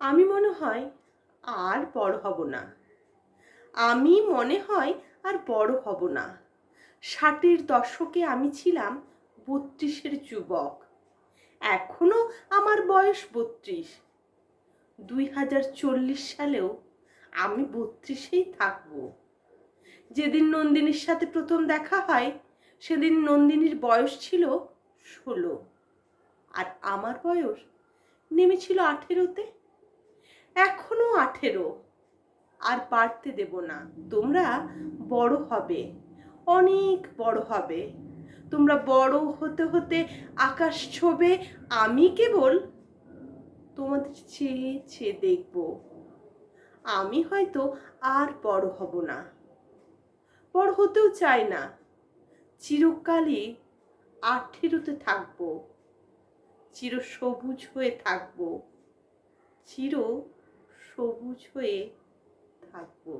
আমি মনে হয় আর বড় হব না। আমি মনে হয় আর বড় হব না। 60-এর দশকে আমি ছিলাম 32-এর যুবক। এখনো আমার বয়স 32। 2040 সালেও আমি 32-এই থাকবো। যেদিন নন্দিনীর সাথে প্রথম দেখা হয় সেদিন নন্দিনীর বয়স ছিল 16, আর আমার বয়স নেমেছিল 18-তে। এখনো 18, আর বাড়তে দেব না। তোমরা বড় হবে, অনেক বড় হবে। তোমরা বড় হতে হতে আকাশ ছোঁবে, আমি কেবল তোমাদের চেয়ে চেয়ে দেখব। আমি হয়তো আর বড় হব না, বড় হতেও চাই না। চিরকালই 18-তে থাকবো, চির সবুজ হয়ে থাকবো, চির সবুজ হয়ে থাকবো।